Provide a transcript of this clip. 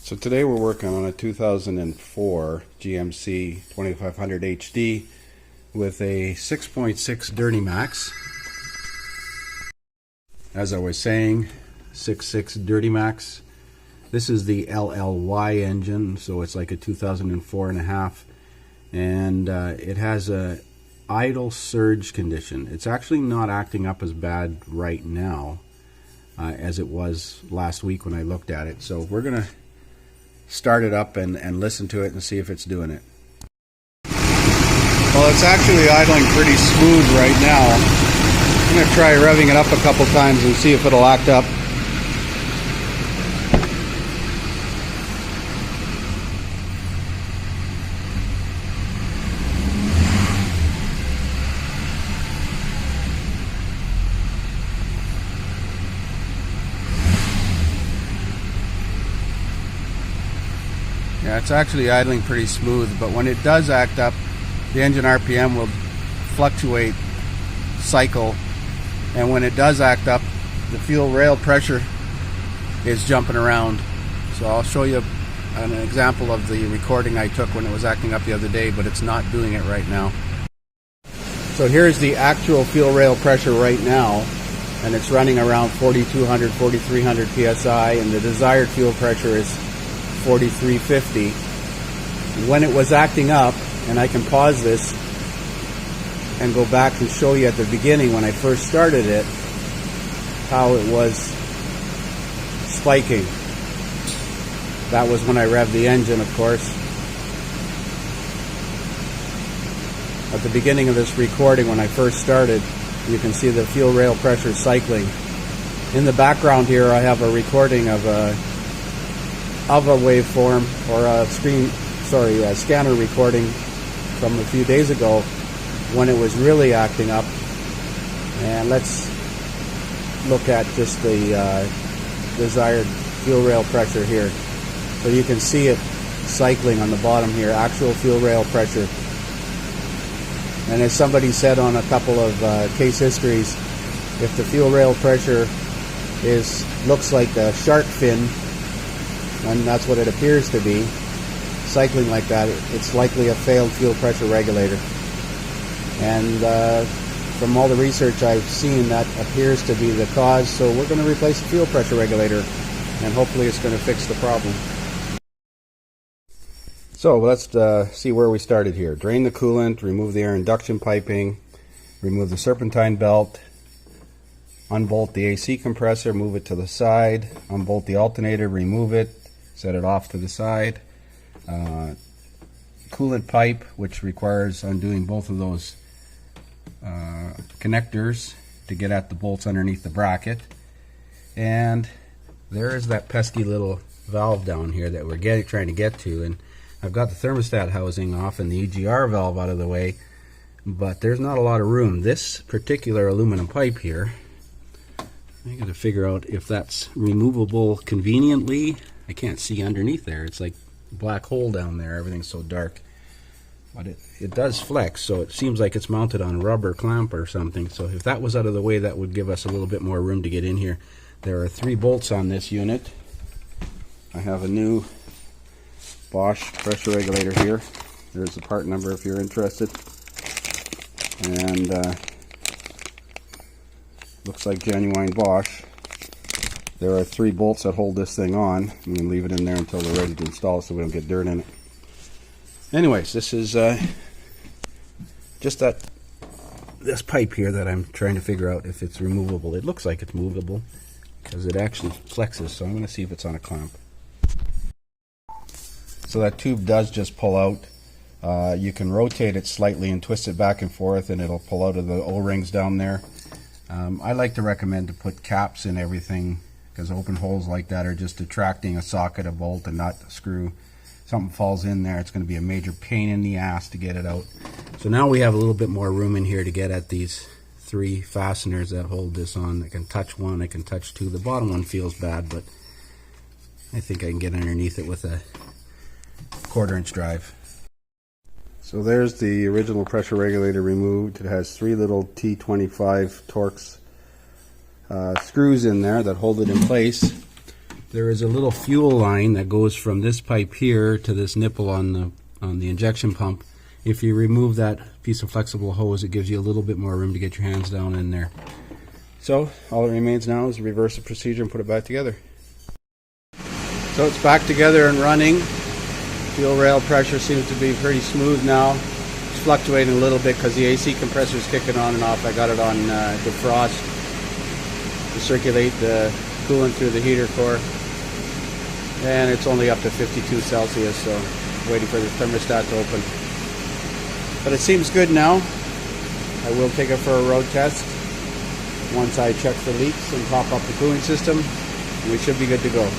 So today we're working on a 2004 GMC 2500 HD with a 6.6 Duramax. As I was saying, 6.6 Duramax. This is the LLY engine, so it's like a 2004 and a half, and it has a idle surge condition. It's actually not acting up as bad right now as it was last week when I looked at it. So we're gonna start it up and listen to it and see if it's doing it. Well, it's actually idling pretty smooth right now. I'm going to try revving it up a couple times and see if it'll act up. Yeah, it's actually idling pretty smooth, but when it does act up, the engine RPM will fluctuate, cycle, and when it does act up, the fuel rail pressure is jumping around. So I'll show you an example of the recording I took when it was acting up the other day, but it's not doing it right now. So here's the actual fuel rail pressure right now, and it's running around 4,200, 4,300 psi, and the desired fuel pressure is 4350. When it was acting up, and I can pause this and go back and show you at the beginning when I first started it how it was spiking. That was when I revved the engine, of course. At the beginning of this recording when I first started, you can see the fuel rail pressure cycling. In the background here I have a recording of a waveform, or a scanner recording from a few days ago when it was really acting up. And let's look at just the desired fuel rail pressure here. So you can see it cycling on the bottom here, actual fuel rail pressure. And as somebody said on a couple of case histories, if the fuel rail pressure looks like a shark fin, and that's what it appears to be, cycling like that, it's likely a failed fuel pressure regulator. And from all the research I've seen, that appears to be the cause. So we're going to replace the fuel pressure regulator, and hopefully it's going to fix the problem. So let's see where we started here. Drain the coolant, remove the air induction piping, remove the serpentine belt, unbolt the AC compressor, move it to the side, unbolt the alternator, remove it, set it off to the side. Coolant pipe, which requires undoing both of those connectors to get at the bolts underneath the bracket. And there is that pesky little valve down here that we're trying to get to, and I've got the thermostat housing off and the EGR valve out of the way, but there's not a lot of room. This particular aluminum pipe here, I got to figure out if that's removable conveniently. I can't see underneath there. It's like a black hole down there. Everything's so dark. But it does flex, so it seems like it's mounted on a rubber clamp or something. So if that was out of the way, that would give us a little bit more room to get in here. There are 3 bolts on this unit. I have a new Bosch pressure regulator here. There's the part number if you're interested. And looks like genuine Bosch. There are 3 bolts that hold this thing on. I'm going to leave it in there until we're ready to install it so we don't get dirt in it. Anyways, this is just this pipe here that I'm trying to figure out if it's removable. It looks like it's movable because it actually flexes, so I'm going to see if it's on a clamp. So that tube does just pull out. You can rotate it slightly and twist it back and forth, and it'll pull out of the O-rings down there. I like to recommend to put caps in everything, because open holes like that are just attracting a socket, a bolt, and not a screw. Something falls in there, it's going to be a major pain in the ass to get it out. So now we have a little bit more room in here to get at these 3 fasteners that hold this on. I can touch 1, I can touch 2. The bottom one feels bad, but I think I can get underneath it with a 1/4 inch drive. So there's the original pressure regulator removed. It has 3 little T25 Torx screws in there that hold it in place. there is a little fuel line that goes from this pipe here to this nipple on the injection pump. If you remove that piece of flexible hose, it gives you a little bit more room to get your hands down in there. So all that remains now is reverse the procedure and put it back together. So it's back together and running. Fuel rail pressure seems to be pretty smooth now. It's fluctuating a little bit because the AC compressor is kicking on and off. I got it on defrost to circulate the coolant through the heater core. And it's only up to 52 Celsius, so waiting for the thermostat to open. But it seems good now. I will take it for a road test once I check for leaks and top up the cooling system. We should be good to go.